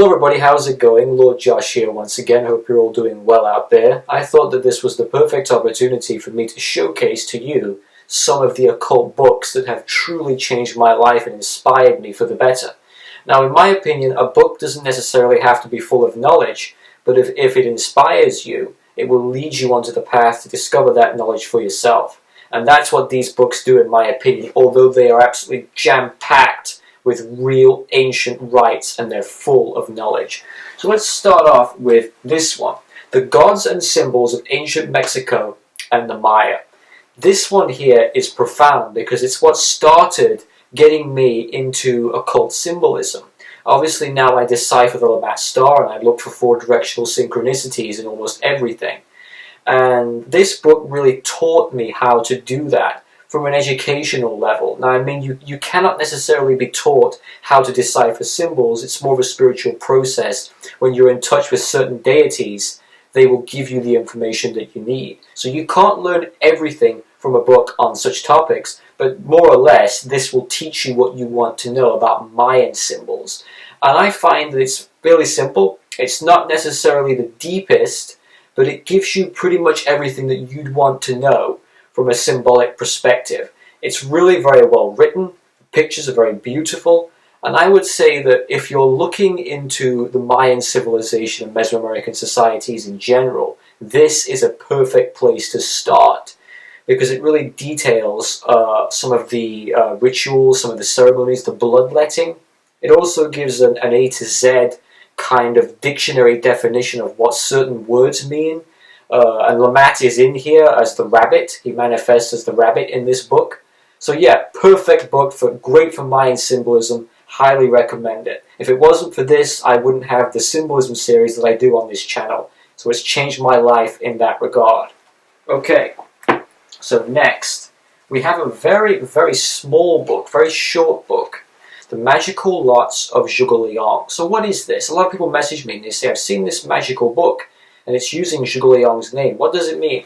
Hello everybody, how's it going? Lord Josh here once again. Hope you're all doing well out there. I thought that this was the perfect opportunity for me to showcase to you some of the occult books that have truly changed my life and inspired me for the better. Now, in my opinion, a book doesn't necessarily have to be full of knowledge, but if it inspires you, it will lead you onto the path to discover that knowledge for yourself. And that's what these books do, in my opinion, although they are absolutely jam-packed with real ancient rites, and they're full of knowledge. So let's start off with this one, The Gods and Symbols of Ancient Mexico and the Maya. This one here is profound because it's what started getting me into occult symbolism. Obviously now I decipher the Lammat star and I look for four-directional synchronicities in almost everything. And this book really taught me how to do that from an educational level. Now, I mean, you cannot necessarily be taught how to decipher symbols. It's more of a spiritual process. When you're in touch with certain deities, they will give you the information that you need. So you can't learn everything from a book on such topics, but more or less, this will teach you what you want to know about Mayan symbols. And I find that it's fairly simple. It's not necessarily the deepest, but it gives you pretty much everything that you'd want to know from a symbolic perspective. It's really very well written, the pictures are very beautiful, and I would say that if you're looking into the Mayan civilization and Mesoamerican societies in general, this is a perfect place to start, because it really details some of the rituals, some of the ceremonies, the bloodletting. It also gives an A to Z kind of dictionary definition of what certain words mean. And Lammat is in here as the rabbit. He manifests as the rabbit in this book. So yeah, perfect book, great for Mayan symbolism. Highly recommend it. If it wasn't for this, I wouldn't have the symbolism series that I do on this channel. So it's changed my life in that regard. Okay, so next, we have a very, very small book, very short book. The Magical Lots of Zhuge-Liang. So what is this? A lot of people message me and they say, I've seen this magical book, and it's using Zhuge-Liang's name. What does it mean?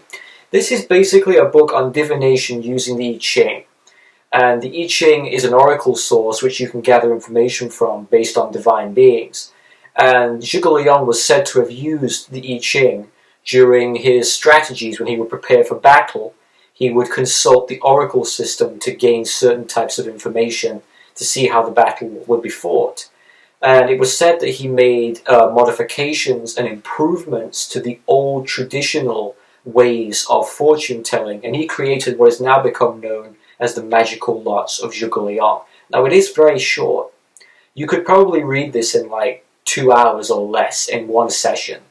This is basically a book on divination using the I Ching. And the I Ching is an oracle source which you can gather information from based on divine beings. And Zhuge-Liang was said to have used the I Ching during his strategies when he would prepare for battle. He would consult the oracle system to gain certain types of information to see how the battle would be fought. And it was said that he made modifications and improvements to the old traditional ways of fortune telling, and he created what has now become known as the Magical Lots of Zhuge-Liang. Now, it is very short. You could probably read this in like 2 hours or less in one session,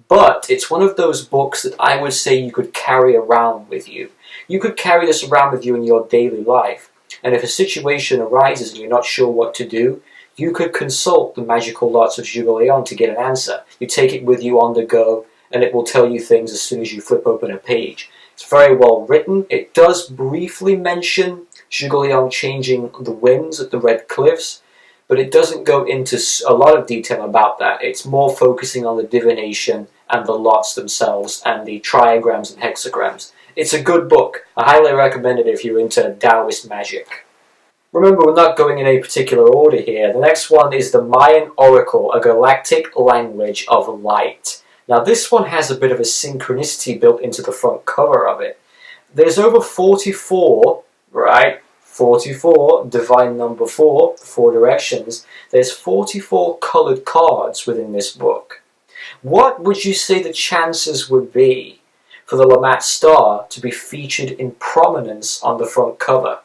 but it's one of those books that I would say you could carry around with you. You could carry this around with you in your daily life, and if a situation arises and you're not sure what to do, you could consult the Magical Lots of Zhuge-Liang to get an answer. You take it with you on the go, and it will tell you things as soon as you flip open a page. It's very well written. It does briefly mention Zhuge-Liang changing the winds at the Red Cliffs, but it doesn't go into a lot of detail about that. It's more focusing on the divination and the lots themselves, and the trigrams and hexagrams. It's a good book. I highly recommend it if you're into Taoist magic. Remember, we're not going in any particular order here. The next one is the Mayan Oracle, a Galactic Language of Light. Now, this one has a bit of a synchronicity built into the front cover of it. There's over 44, right? 44, divine number 4, 4 directions. There's 44 colored cards within this book. What would you say the chances would be for the Lammat star to be featured in prominence on the front cover?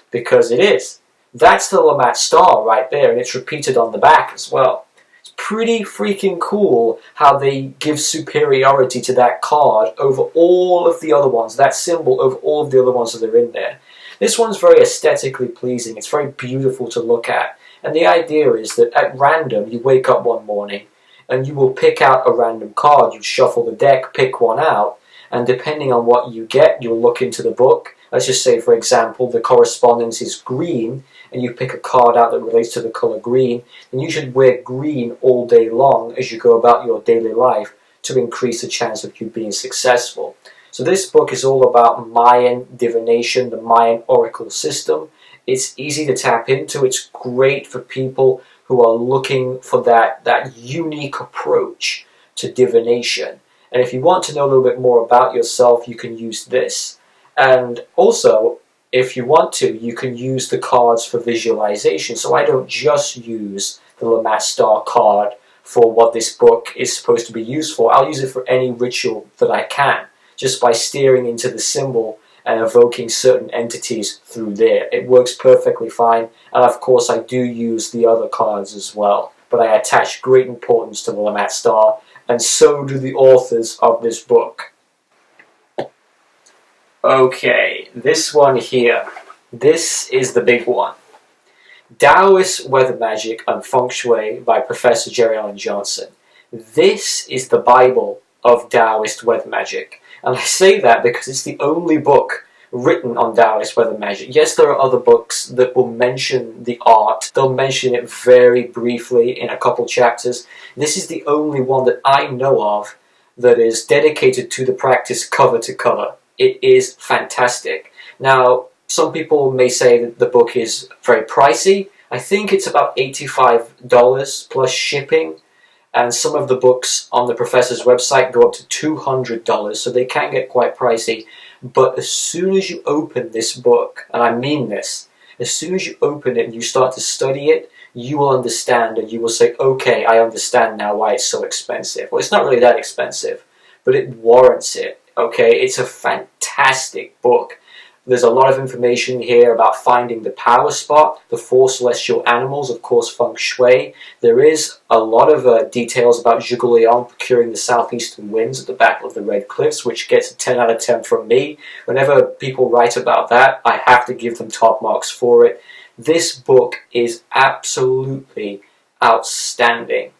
Because it is. That's the Lammat star right there, and it's repeated on the back as well. It's pretty freaking cool how they give superiority to that card over all of the other ones, that symbol over all of the other ones that are in there. This one's very aesthetically pleasing. It's very beautiful to look at. And the idea is that at random, you wake up one morning and you will pick out a random card. You shuffle the deck, pick one out, and depending on what you get, you'll look into the book. Let's just say, for example, the correspondence is green, and you pick a card out that relates to the color green, then you should wear green all day long as you go about your daily life to increase the chance of you being successful. So this book is all about Mayan divination, the Mayan oracle system. It's easy to tap into. It's great for people who are looking for that unique approach to divination. And if you want to know a little bit more about yourself, you can use this. And also, if you want to, you can use the cards for visualization. So I don't just use the Lammat Star card for what this book is supposed to be used for. I'll use it for any ritual that I can, just by staring into the symbol and evoking certain entities through there. It works perfectly fine, and of course I do use the other cards as well, but I attach great importance to the Lammat Star, and so do the authors of this book. Okay, this one here. This is the big one. Taoist Weather Magic and Feng Shui by Professor Jerry Allen Johnson. This is the Bible of Taoist weather magic. And I say that because it's the only book written on Taoist weather magic. Yes, there are other books that will mention the art. They'll mention it very briefly in a couple chapters. This is the only one that I know of that is dedicated to the practice cover to cover. It is fantastic. Now, some people may say that the book is very pricey. I think it's about $85 plus shipping. And some of the books on the professor's website go up to $200, so they can get quite pricey. But as soon as you open this book, and I mean this, as soon as you open it and you start to study it, you will understand and you will say, okay, I understand now why it's so expensive. Well, it's not really that expensive, but it warrants it, okay? It's a fantastic book. There's a lot of information here about finding the power spot, the four celestial animals, of course, feng shui. There is a lot of details about Zhuge Liang procuring the southeastern winds at the Battle of the Red Cliffs, which gets a 10 out of 10 from me. Whenever people write about that, I have to give them top marks for it. This book is absolutely outstanding.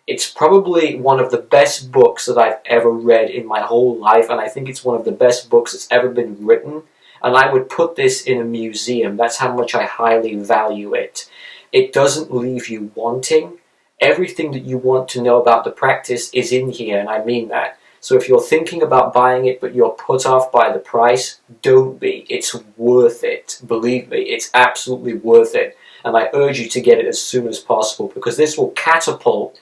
It's probably one of the best books that I've ever read in my whole life, and I think it's one of the best books that's ever been written. And I would put this in a museum. That's how much I highly value it. It doesn't leave you wanting. Everything that you want to know about the practice is in here, and I mean that. So if you're thinking about buying it but you're put off by the price, don't be. It's worth it. Believe me, it's absolutely worth it. And I urge you to get it as soon as possible, because this will catapult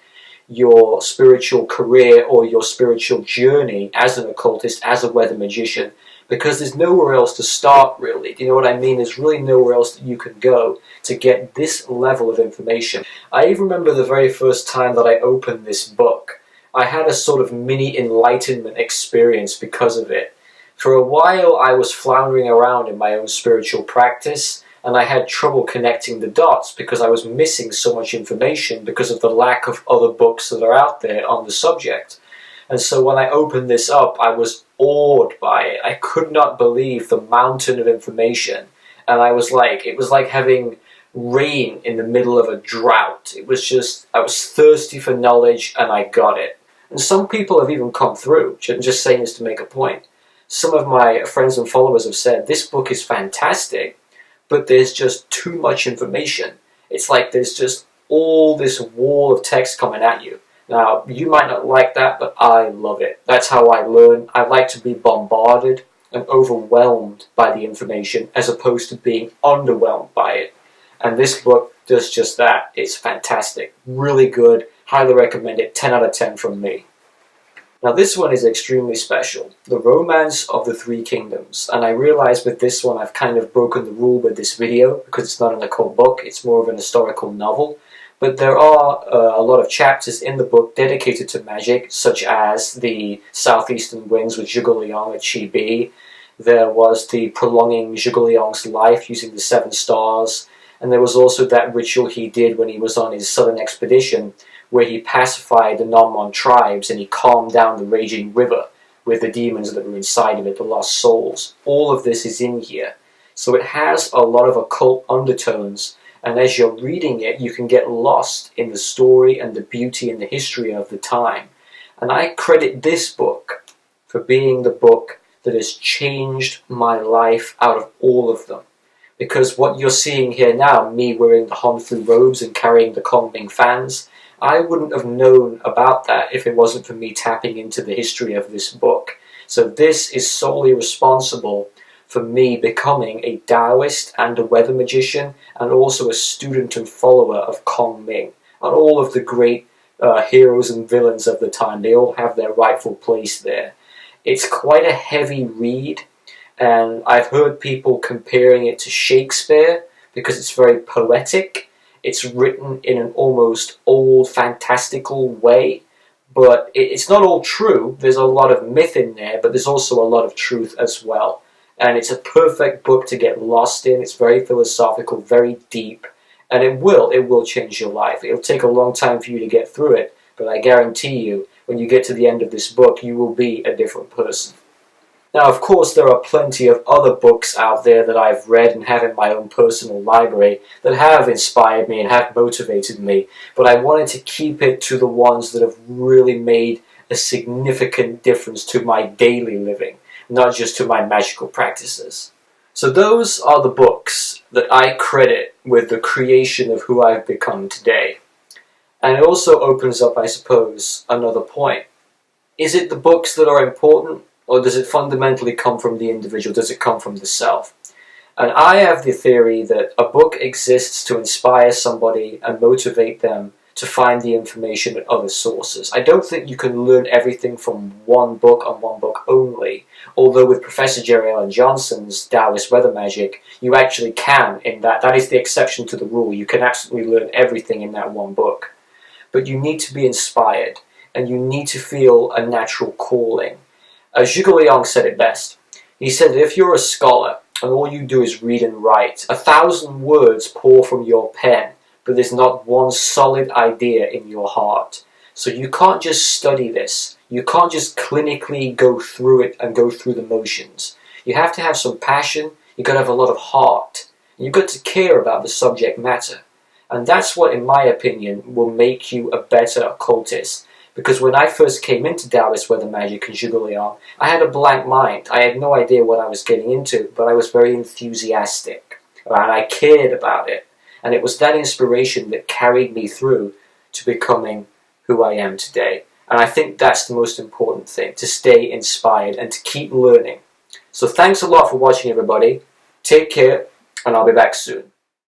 your spiritual career or your spiritual journey as an occultist, as a weather magician. Because there's nowhere else to start, really. Do you know what I mean? There's really nowhere else that you can go to get this level of information. I even remember the very first time that I opened this book. I had a sort of mini enlightenment experience because of it. For a while, I was floundering around in my own spiritual practice, and I had trouble connecting the dots because I was missing so much information because of the lack of other books that are out there on the subject. And so when I opened this up, I was awed by it. I could not believe the mountain of information. And it was like having rain in the middle of a drought. It was just, I was thirsty for knowledge and I got it. And some people have even come through, just saying this to make a point. Some of my friends and followers have said, this book is fantastic, but there's just too much information. It's like there's just all this wall of text coming at you. Now, you might not like that, but I love it. That's how I learn. I like to be bombarded and overwhelmed by the information as opposed to being underwhelmed by it. And this book does just that. It's fantastic. Really good. Highly recommend it. 10 out of 10 from me. Now, this one is extremely special. The Romance of the Three Kingdoms. And I realize with this one I've kind of broken the rule with this video because it's not an occult book. It's more of an historical novel. But there are a lot of chapters in the book dedicated to magic, such as the Southeastern Winds with Zhuge Liang at Chibi. There was the prolonging Zhuge Liang's life using the 7 stars. And there was also that ritual he did when he was on his southern expedition, where he pacified the non-Mon tribes and he calmed down the raging river with the demons that were inside of it, the lost souls. All of this is in here. So it has a lot of occult undertones. And as you're reading it, you can get lost in the story and the beauty and the history of the time. And I credit this book for being the book that has changed my life out of all of them. Because what you're seeing here now, me wearing the Hanfu robes and carrying the Kongming fans, I wouldn't have known about that if it wasn't for me tapping into the history of this book. So this is solely responsible for me becoming a Taoist and a weather magician, and also a student and follower of Kong Ming, and all of the great heroes and villains of the time. They all have their rightful place there. It's quite a heavy read, and I've heard people comparing it to Shakespeare because it's very poetic. It's written in an almost old fantastical way, but it's not all true. There's a lot of myth in there, but there's also a lot of truth as well. And it's a perfect book to get lost in. It's very philosophical, very deep, and it will change your life. It'll take a long time for you to get through it, but I guarantee you, when you get to the end of this book, you will be a different person. Now, of course, there are plenty of other books out there that I've read and have in my own personal library that have inspired me and have motivated me, but I wanted to keep it to the ones that have really made a significant difference to my daily living, not just to my magical practices. So those are the books that I credit with the creation of who I've become today. And it also opens up, I suppose, another point. Is it the books that are important? Or does it fundamentally come from the individual? Does it come from the self? And I have the theory that a book exists to inspire somebody and motivate them to find the information at other sources. I don't think you can learn everything from one book and one book only, although with Professor Jerry Allen Johnson's Taoist Weather Magick, you actually can, in that is the exception to the rule. You can absolutely learn everything in that one book. But you need to be inspired, and you need to feel a natural calling. Zhuge Liang said it best. He said that if you're a scholar and all you do is read and write, 1,000 words pour from your pen, but there's not one solid idea in your heart. So you can't just study this. You can't just clinically go through it and go through the motions. You have to have some passion. You've got to have a lot of heart. You've got to care about the subject matter. And that's what, in my opinion, will make you a better occultist. Because when I first came into Taoist Weather Magick and Zhuge Liang, I had a blank mind. I had no idea what I was getting into, but I was very enthusiastic. And I cared about it. And it was that inspiration that carried me through to becoming who I am today. And I think that's the most important thing, to stay inspired and to keep learning. So thanks a lot for watching, everybody. Take care, and I'll be back soon.